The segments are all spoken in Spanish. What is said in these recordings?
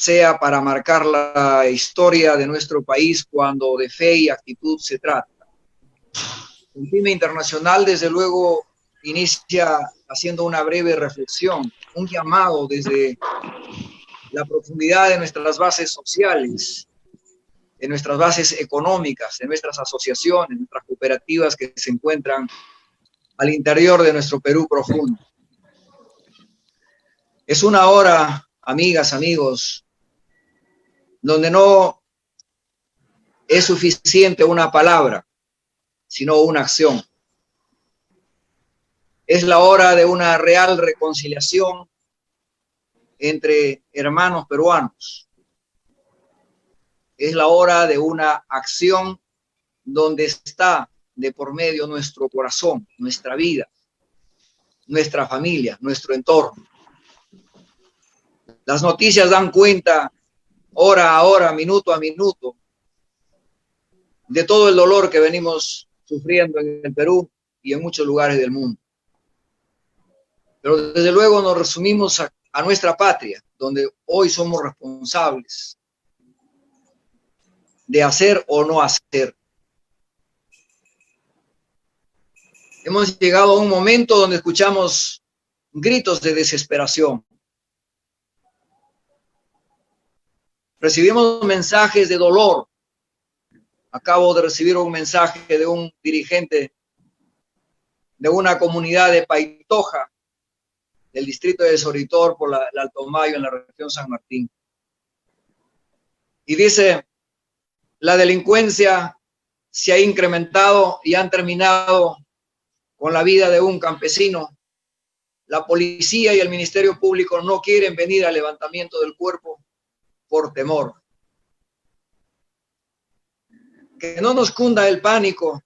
sea para marcar la historia de nuestro país cuando de fe y actitud se trata. El clima internacional, desde luego, inicia haciendo una breve reflexión, un llamado desde la profundidad de nuestras bases sociales, de nuestras bases económicas, de nuestras asociaciones, nuestras cooperativas que se encuentran al interior de nuestro Perú profundo. Es una hora, amigas, amigos, donde no es suficiente una palabra, sino una acción. Es la hora de una real reconciliación entre hermanos peruanos. Es la hora de una acción donde está de por medio nuestro corazón, nuestra vida, nuestra familia, nuestro entorno. Las noticias dan cuenta, hora a hora, minuto a minuto, de todo el dolor que venimos sufriendo en el Perú y en muchos lugares del mundo. Pero desde luego nos resumimos a nuestra patria, donde hoy somos responsables de hacer o no hacer. Hemos llegado a un momento donde escuchamos gritos de desesperación. Recibimos mensajes de dolor. Acabo de recibir un mensaje de un dirigente de una comunidad de Paitoja, del distrito de Soritor, por el Alto Mayo, en la región San Martín. Y dice, la delincuencia se ha incrementado y han terminado con la vida de un campesino. La policía y el Ministerio Público no quieren venir al levantamiento del cuerpo por temor. Que no nos cunda el pánico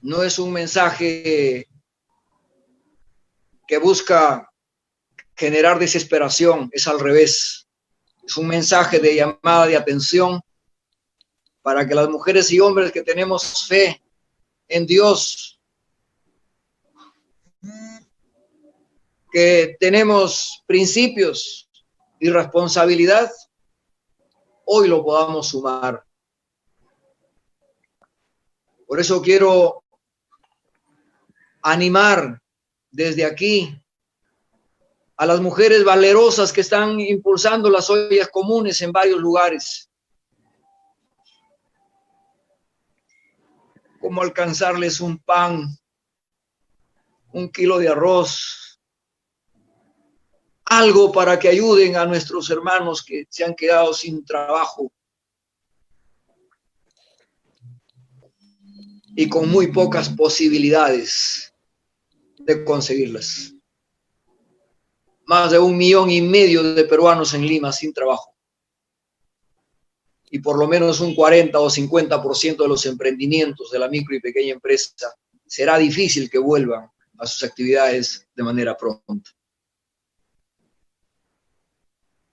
no es un mensaje que busca generar desesperación, es al revés. Es un mensaje de llamada de atención para que las mujeres y hombres que tenemos fe en Dios, que tenemos principios y responsabilidad, hoy lo podamos sumar. Por eso quiero animar desde aquí a las mujeres valerosas que están impulsando las ollas comunes en varios lugares. Cómo alcanzarles un pan, un kilo de arroz, algo para que ayuden a nuestros hermanos que se han quedado sin trabajo y con muy pocas posibilidades de conseguirlas. Más de 1,5 millones de peruanos en Lima sin trabajo. Y por lo menos un 40 o 50% de los emprendimientos de la micro y pequeña empresa será difícil que vuelvan a sus actividades de manera pronta.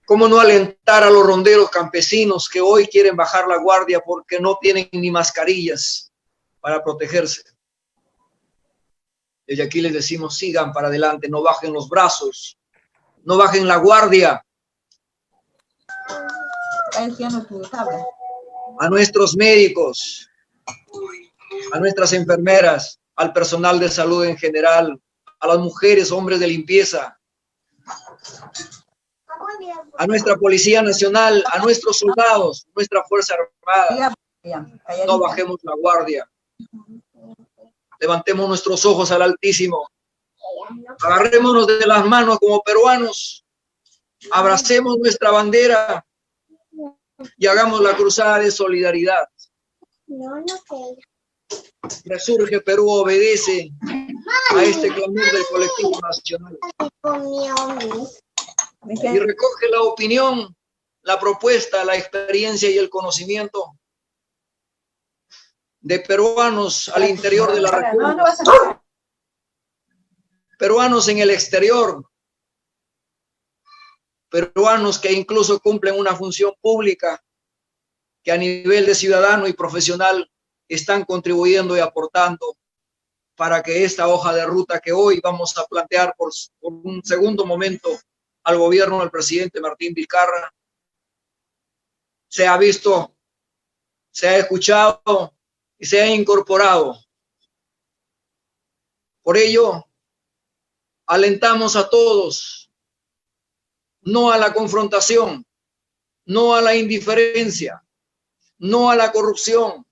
¿Cómo no alentar a los ronderos campesinos que hoy quieren bajar la guardia porque no tienen ni mascarillas para protegerse? Desde aquí les decimos, sigan para adelante, no bajen los brazos, no bajen la guardia. A nuestros médicos, a nuestras enfermeras, al personal de salud en general, a las mujeres, hombres de limpieza, a nuestra Policía Nacional, a nuestros soldados, nuestra Fuerza Armada. No bajemos la guardia. Levantemos nuestros ojos al Altísimo. Agarrémonos de las manos como peruanos. Abracemos nuestra bandera y hagamos la cruzada de solidaridad. Resurge Perú, obedece a este clamor del colectivo nacional. Y recoge la opinión, la propuesta, la experiencia y el conocimiento de peruanos al interior de la República, peruanos en el exterior, peruanos que incluso cumplen una función pública, que a nivel de ciudadano y profesional están contribuyendo y aportando para que esta hoja de ruta que hoy vamos a plantear por un segundo momento al gobierno del presidente Martín Vizcarra se ha visto, se ha escuchado y se ha incorporado. Por ello, alentamos a todos, no a la confrontación, no a la indiferencia, no a la corrupción.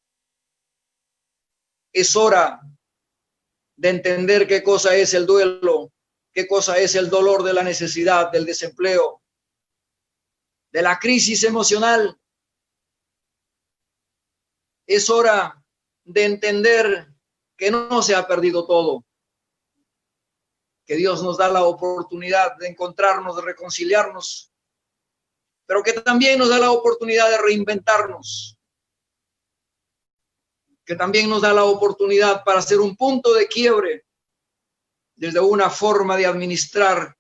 Es hora de entender qué cosa es el duelo, qué cosa es el dolor de la necesidad, del desempleo, de la crisis emocional. Es hora de entender que no se ha perdido todo, que Dios nos da la oportunidad de encontrarnos, de reconciliarnos, pero que también nos da la oportunidad de reinventarnos, que también nos da la oportunidad para hacer un punto de quiebre desde una forma de administrar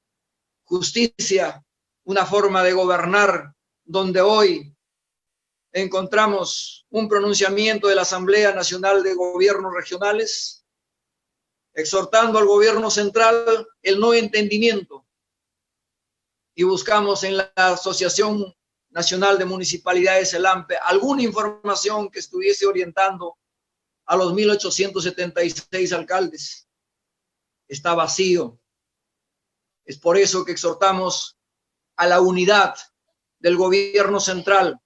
justicia, una forma de gobernar, donde hoy encontramos un pronunciamiento de la Asamblea Nacional de Gobiernos Regionales, exhortando al gobierno central el no entendimiento, y buscamos en la Asociación Nacional de Municipalidades, el AMPE, alguna información que estuviese orientando a los 1.876 alcaldes. Está vacío. Es por eso que exhortamos a la unidad del gobierno central,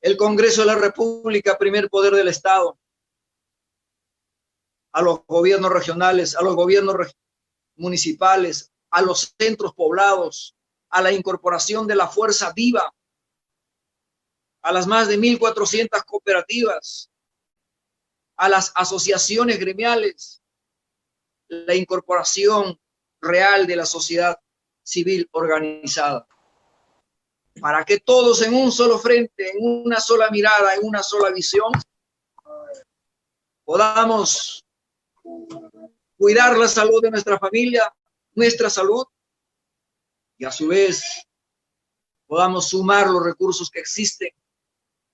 el Congreso de la República, primer poder del Estado, a los gobiernos regionales, a los gobiernos municipales, a los centros poblados, a la incorporación de la fuerza viva, a las más de 1.400 cooperativas, a las asociaciones gremiales, la incorporación real de la sociedad civil organizada, para que todos en un solo frente, en una sola mirada, en una sola visión, podamos cuidar la salud de nuestra familia, nuestra salud, y a su vez podamos sumar los recursos que existen,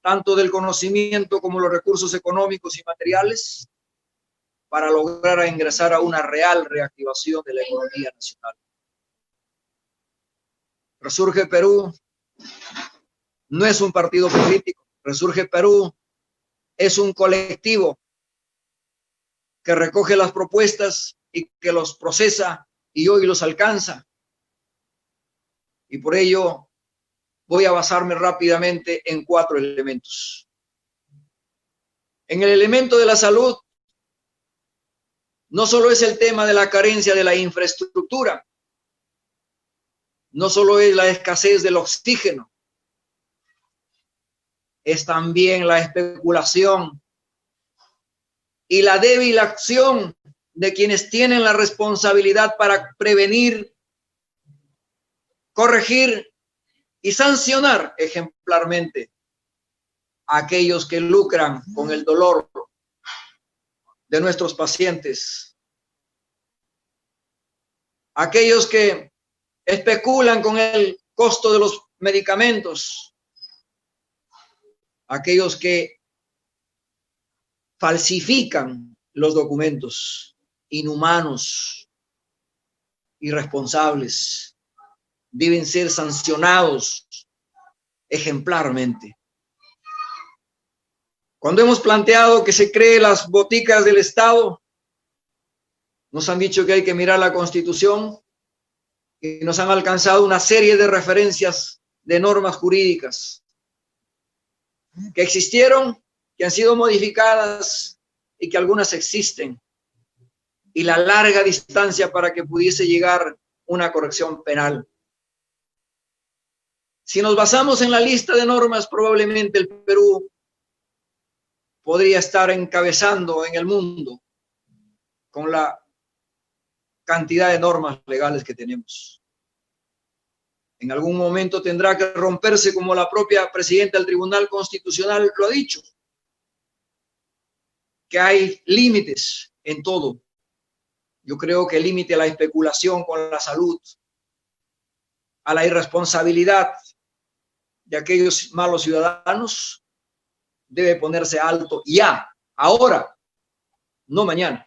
tanto del conocimiento como los recursos económicos y materiales, para lograr ingresar a una real reactivación de la economía nacional. Resurge Perú no es un partido político. Resurge Perú es un colectivo que recoge las propuestas y que los procesa y hoy los alcanza. Y por ello voy a basarme rápidamente en 4 elementos. En el elemento de la salud, no solo es el tema de la carencia de la infraestructura, no solo es la escasez del oxígeno, es también la especulación y la débil acción de quienes tienen la responsabilidad para prevenir, corregir y sancionar ejemplarmente a aquellos que lucran con el dolor de nuestros pacientes, aquellos que especulan con el costo de los medicamentos, aquellos que falsifican los documentos, inhumanos, irresponsables, deben ser sancionados ejemplarmente. Cuando hemos planteado que se creen las boticas del Estado, nos han dicho que hay que mirar la Constitución y nos han alcanzado una serie de referencias de normas jurídicas que existieron, que han sido modificadas y que algunas existen, y la larga distancia para que pudiese llegar una corrección penal. Si nos basamos en la lista de normas, probablemente el Perú podría estar encabezando en el mundo con la cantidad de normas legales que tenemos. En algún momento tendrá que romperse, como la propia presidenta del Tribunal Constitucional lo ha dicho, que hay límites en todo. Yo creo que el límite a la especulación con la salud, a la irresponsabilidad de aquellos malos ciudadanos, debe ponerse alto ya, ahora, no mañana.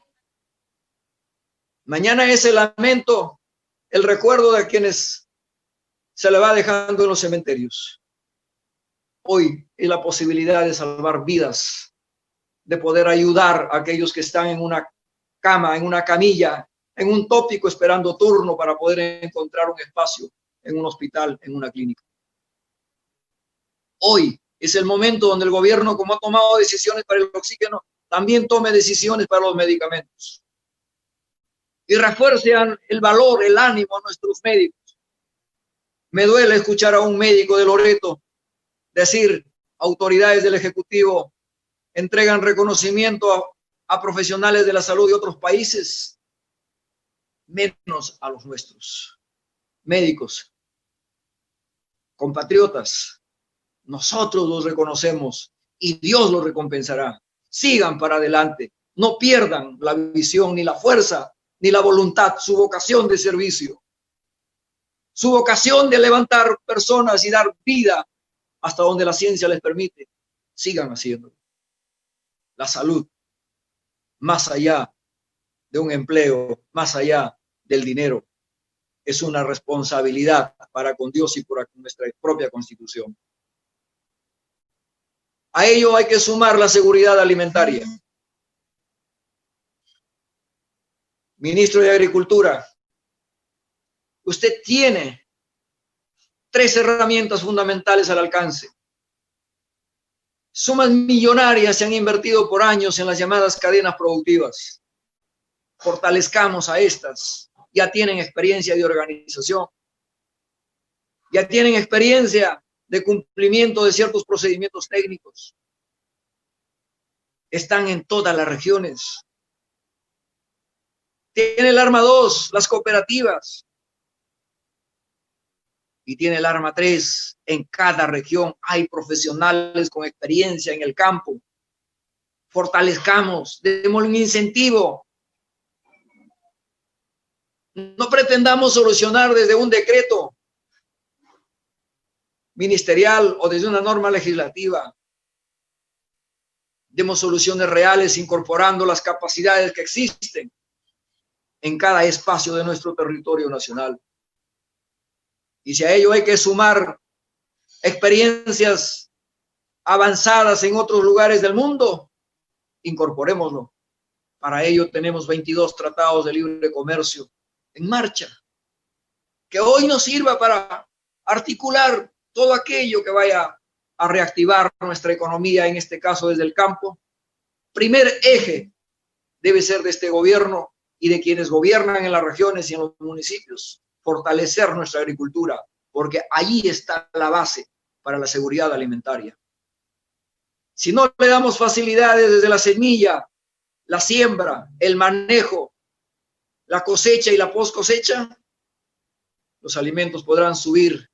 Mañana es el lamento, el recuerdo de quienes se le va dejando en los cementerios. Hoy es la posibilidad de salvar vidas, de poder ayudar a aquellos que están en una cama, en una camilla, en un tópico esperando turno para poder encontrar un espacio en un hospital, en una clínica. Hoy es el momento donde el gobierno, como ha tomado decisiones para el oxígeno, también tome decisiones para los medicamentos. Y refuercen el valor, el ánimo a nuestros médicos. Me duele escuchar a un médico de Loreto decir, autoridades del Ejecutivo entregan reconocimiento a profesionales de la salud de otros países, menos a los nuestros. Médicos, compatriotas, nosotros los reconocemos y Dios los recompensará. Sigan para adelante, no pierdan la visión, ni la fuerza, ni la voluntad, su vocación de servicio, su vocación de levantar personas y dar vida hasta donde la ciencia les permite. Sigan haciéndolo. La salud, más allá de un empleo, más allá del dinero, es una responsabilidad para con Dios y por nuestra propia Constitución. A ello hay que sumar la seguridad alimentaria. Ministro de Agricultura, usted tiene 3 herramientas fundamentales al alcance. Sumas millonarias se han invertido por años en las llamadas cadenas productivas. Fortalezcamos a estas. Ya tienen experiencia de organización. Ya tienen experiencia de cumplimiento de ciertos procedimientos técnicos. Están en todas las regiones. Tiene el arma 2, las cooperativas. Y tiene el arma 3, en cada región hay profesionales con experiencia en el campo. Fortalezcamos, démosle un incentivo. No pretendamos solucionar desde un decreto ministerial o desde una norma legislativa. Demos soluciones reales incorporando las capacidades que existen en cada espacio de nuestro territorio nacional. Y si a ello hay que sumar experiencias avanzadas en otros lugares del mundo, incorporémoslo. Para ello tenemos 22 tratados de libre comercio en marcha, que hoy nos sirva para articular todo aquello que vaya a reactivar nuestra economía, en este caso desde el campo. Primer eje debe ser de este gobierno y de quienes gobiernan en las regiones y en los municipios, fortalecer nuestra agricultura, porque allí está la base para la seguridad alimentaria. Si no le damos facilidades desde la semilla, la siembra, el manejo, la cosecha y la post cosecha, los alimentos podrán subir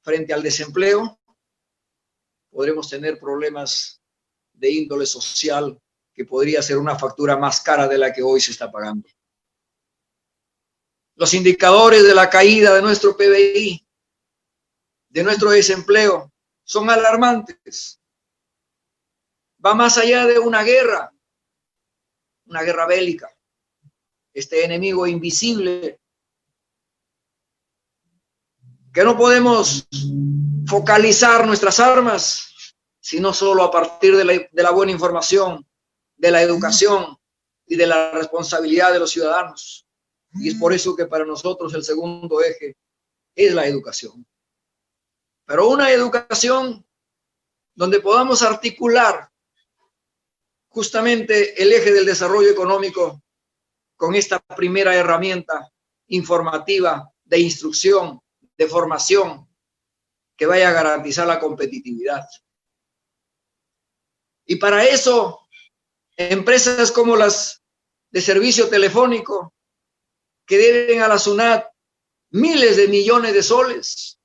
frente al desempleo, podremos tener problemas de índole social que podría ser una factura más cara de la que hoy se está pagando. Los indicadores de la caída de nuestro PBI, de nuestro desempleo, son alarmantes. Va más allá de una guerra bélica. Este enemigo invisible que no podemos focalizar nuestras armas, sino solo a partir de la buena información, de la educación y de la responsabilidad de los ciudadanos. Y es por eso que para nosotros el segundo eje es la educación. Pero una educación donde podamos articular justamente el eje del desarrollo económico con esta primera herramienta informativa, de instrucción, de formación, que vaya a garantizar la competitividad. Y para eso, empresas como las de servicio telefónico, que deben a la SUNAT miles de millones de soles,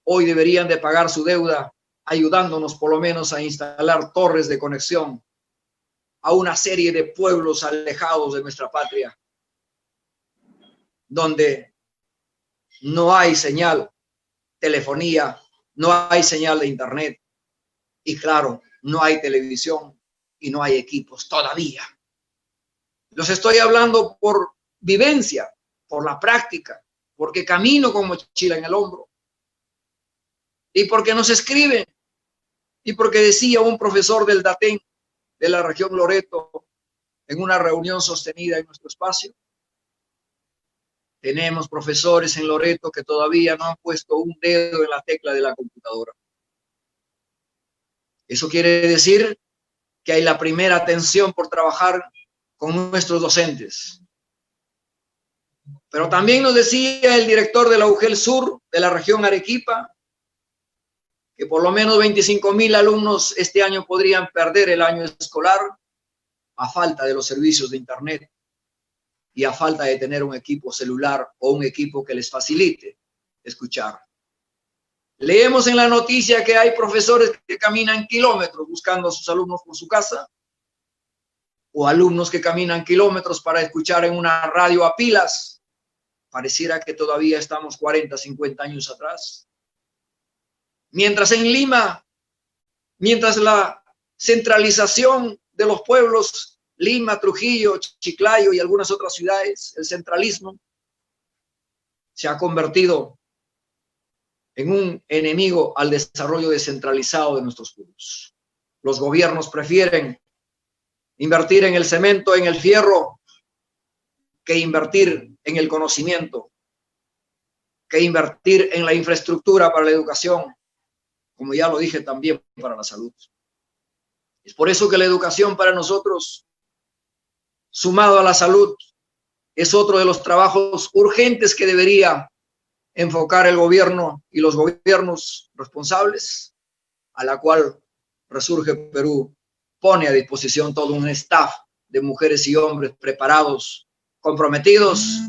hoy deberían de pagar su deuda, ayudándonos por lo menos a instalar torres de conexión a una serie de pueblos alejados de nuestra patria, donde no hay señal, telefonía, no hay señal de internet y claro, no hay televisión y no hay equipos todavía. Los estoy hablando por vivencia, por la práctica, porque camino con mochila en el hombro. y porque nos escriben, y porque decía un profesor del Datén de la región Loreto en una reunión sostenida en nuestro espacio: tenemos profesores en Loreto que todavía no han puesto un dedo en la tecla de la computadora. Eso quiere decir que hay la primera atención por trabajar con nuestros docentes. Pero también nos decía el director de la UGEL Sur de la región Arequipa que por lo menos 25,000 alumnos este año podrían perder el año escolar a falta de los servicios de Internet y a falta de tener un equipo celular o un equipo que les facilite escuchar. Leemos en la noticia que hay profesores que caminan kilómetros buscando a sus alumnos por su casa, o alumnos que caminan kilómetros para escuchar en una radio a pilas. Pareciera que todavía estamos 40, 50 años atrás. Mientras en Lima, mientras la centralización de los pueblos, Lima, Trujillo, Chiclayo y algunas otras ciudades, el centralismo se ha convertido en un enemigo al desarrollo descentralizado de nuestros pueblos. Los gobiernos prefieren invertir en el cemento, en el fierro, que invertir en el conocimiento, que invertir en la infraestructura para la educación, como ya lo dije también para la salud. Es por eso que la educación para nosotros, sumado a la salud, es otro de los trabajos urgentes que debería enfocar el gobierno y los gobiernos responsables, a la cual Resurge Perú pone a disposición todo un staff de mujeres y hombres preparados, comprometidos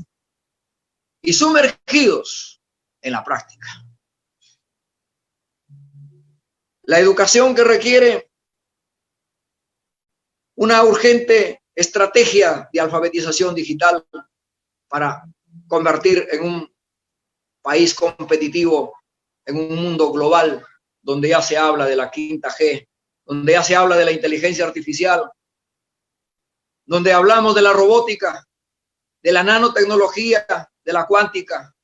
y sumergidos en la práctica. La educación que requiere una urgente estrategia de alfabetización digital para convertir en un país competitivo, en un mundo global, donde ya se habla de la quinta G, donde ya se habla de la inteligencia artificial, donde hablamos de la robótica, de la nanotecnología, de la cuántica,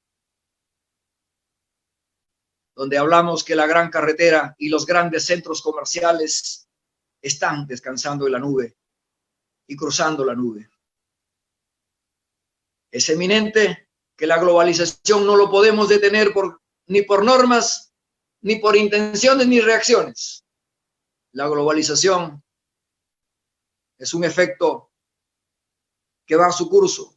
donde hablamos que la gran carretera y los grandes centros comerciales están descansando en la nube y cruzando la nube. Es eminente que la globalización no lo podemos detener ni por normas, ni por intenciones, ni reacciones. La globalización es un efecto que va a su curso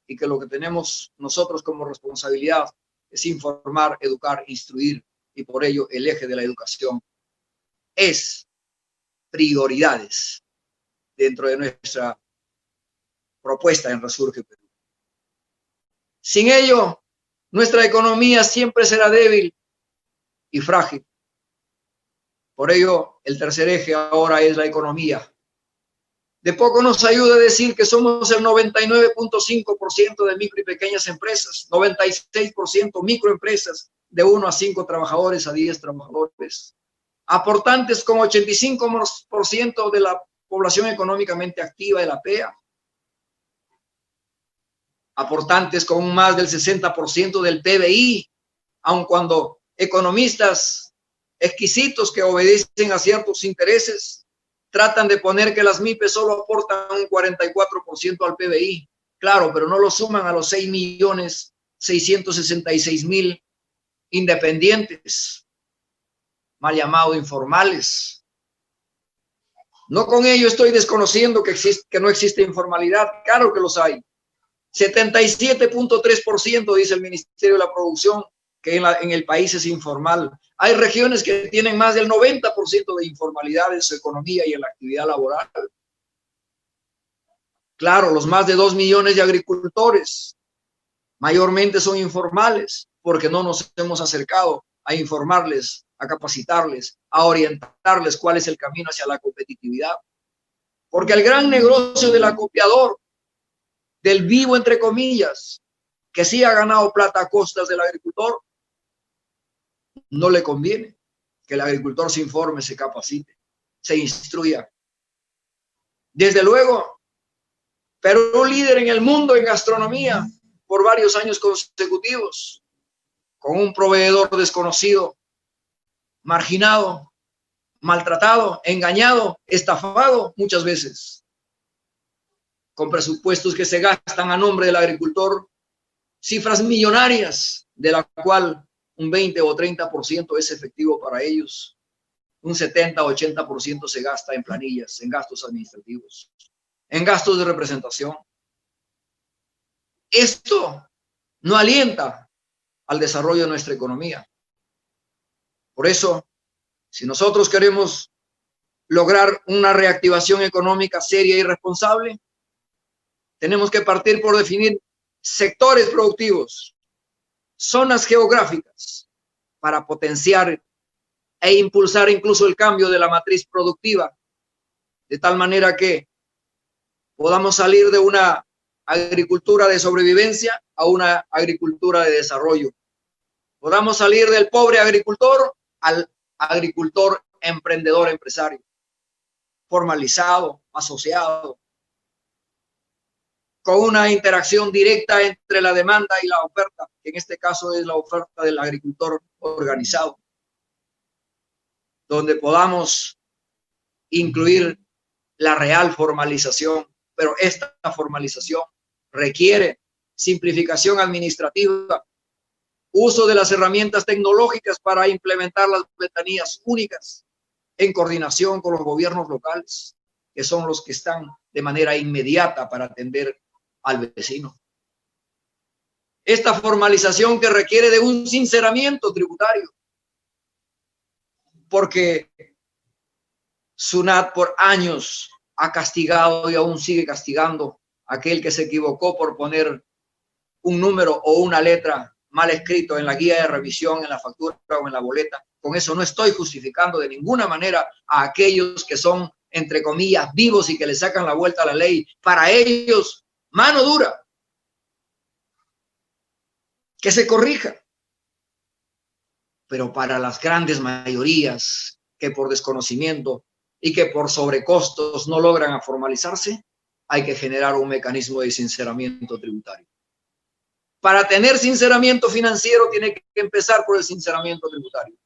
y que lo que tenemos nosotros como responsabilidad es informar, educar, instruir, y por ello el eje de la educación es prioridades dentro de nuestra propuesta en Resurge Perú. Sin ello, nuestra economía siempre será débil y frágil. Por ello, el tercer eje ahora es la economía. De poco nos ayuda a decir que somos el 99.5% de micro y pequeñas empresas, 96% microempresas de 1 a 5 trabajadores a 10 trabajadores, aportantes con 85% de la población económicamente activa de la PEA, aportantes con más del 60% del PBI, aun cuando economistas exquisitos que obedecen a ciertos intereses tratan de poner que las MIPES solo aportan un 44% al PBI. Claro, pero no lo suman a los 6.666.000 independientes, mal llamado informales. No con ello estoy desconociendo que no existe informalidad. Claro que los hay. 77.3% dice el Ministerio de la Producción que en el país es informal. Hay regiones que tienen más del 90% de informalidad en su economía y en la actividad laboral. Claro, los más de 2 millones de agricultores mayormente son informales porque no nos hemos acercado a informarles, a capacitarles, a orientarles cuál es el camino hacia la competitividad. Porque el gran negocio del acopiador, del vivo entre comillas, que sí ha ganado plata a costas del agricultor, no le conviene que el agricultor se informe, se capacite, se instruya. Desde luego, Perú líder en el mundo en gastronomía por varios años consecutivos, con un proveedor desconocido marginado, maltratado, engañado, estafado muchas veces, con presupuestos que se gastan a nombre del agricultor, cifras millonarias, de la cual un 20 o 30% es efectivo para ellos, un 70 o 80% se gasta en planillas, en gastos administrativos, en gastos de representación. Esto no alienta al desarrollo de nuestra economía. Por eso, si nosotros queremos lograr una reactivación económica seria y responsable, tenemos que partir por definir sectores productivos, zonas geográficas, para potenciar e impulsar incluso el cambio de la matriz productiva, de tal manera que podamos salir de una agricultura de sobrevivencia a una agricultura de desarrollo. Podamos salir del pobre agricultor al agricultor emprendedor, empresario, formalizado, asociado, con una interacción directa entre la demanda y la oferta, que en este caso es la oferta del agricultor organizado, donde podamos incluir la real formalización, pero esta formalización requiere simplificación administrativa, uso de las herramientas tecnológicas para implementar las ventanillas únicas en coordinación con los gobiernos locales, que son los que están de manera inmediata para atender al vecino. Esta formalización que requiere de un sinceramiento tributario, porque SUNAT por años ha castigado y aún sigue castigando a aquel que se equivocó por poner un número o una letra mal escrito en la guía de revisión, en la factura o en la boleta. Con eso no estoy justificando de ninguna manera a aquellos que son, entre comillas, vivos y que le sacan la vuelta a la ley. Para ellos, mano dura. Que se corrija. Pero para las grandes mayorías que por desconocimiento y que por sobrecostos no logran formalizarse, hay que generar un mecanismo de sinceramiento tributario. Para tener sinceramiento financiero tiene que empezar por el sinceramiento tributario.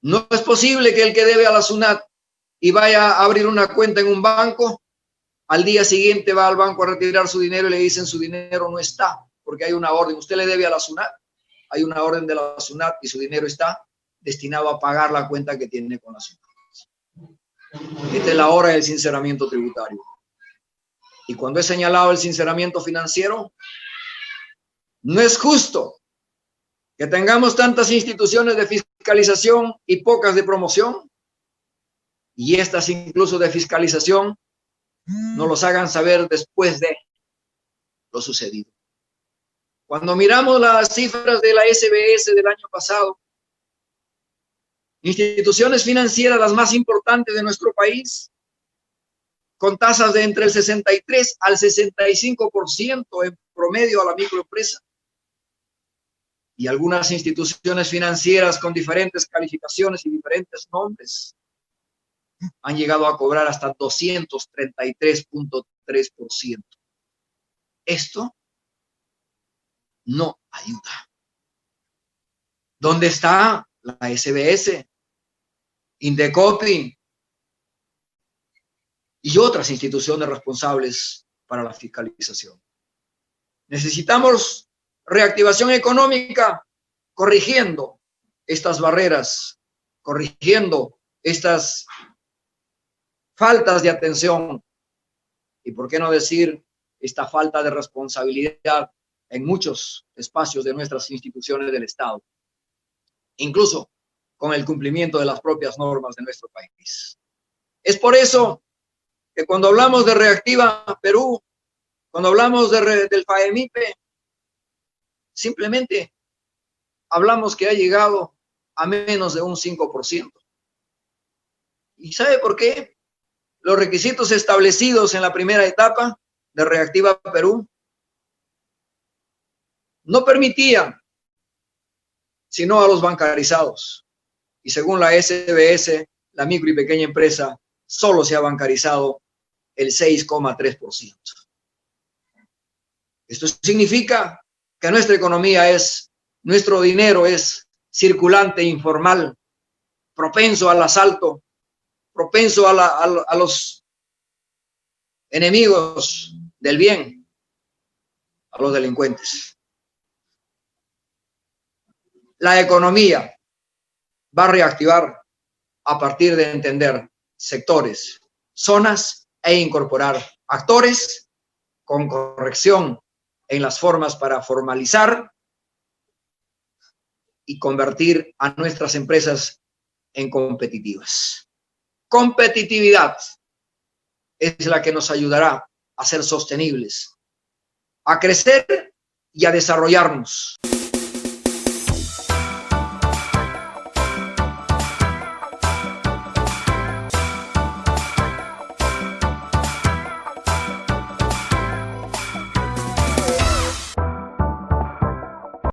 No es posible que el que debe a la SUNAT y vaya a abrir una cuenta en un banco, al día siguiente va al banco a retirar su dinero y le dicen su dinero no está, porque hay una orden. Usted le debe a la SUNAT, hay una orden de la SUNAT y su dinero está destinado a pagar la cuenta que tiene con la SUNAT. Esta es la hora del sinceramiento tributario. Y cuando he señalado el sinceramiento financiero, no es justo que tengamos tantas instituciones de fiscalización y pocas de promoción, y estas incluso de fiscalización no los hagan saber después de lo sucedido. Cuando miramos las cifras de la SBS del año pasado, instituciones financieras las más importantes de nuestro país, con tasas de entre el 63 al 65% en promedio a la microempresa, y algunas instituciones financieras con diferentes calificaciones y diferentes nombres han llegado a cobrar hasta 233.3%. Esto no ayuda. ¿Dónde está la SBS, Indecopi y otras instituciones responsables para la fiscalización? Necesitamos reactivación económica corrigiendo estas barreras, corrigiendo estas faltas de atención y, por qué no decir, esta falta de responsabilidad en muchos espacios de nuestras instituciones del Estado, incluso con el cumplimiento de las propias normas de nuestro país. Es por eso que cuando hablamos de Reactiva Perú, cuando hablamos del FAEMIPE, simplemente hablamos que ha llegado a menos de un 5%. ¿Y sabe por qué? Los requisitos establecidos en la primera etapa de Reactiva Perú no permitían sino a los bancarizados. Y según la SBS, la micro y pequeña empresa solo se ha bancarizado el 6,3%. Esto significa que nuestra economía nuestro dinero es circulante informal, propenso al asalto, propenso a los enemigos del bien, a los delincuentes. La economía va a reactivar a partir de entender sectores, zonas e incorporar actores con corrección en las formas para formalizar y convertir a nuestras empresas en competitivas. Competitividad es la que nos ayudará a ser sostenibles, a crecer y a desarrollarnos.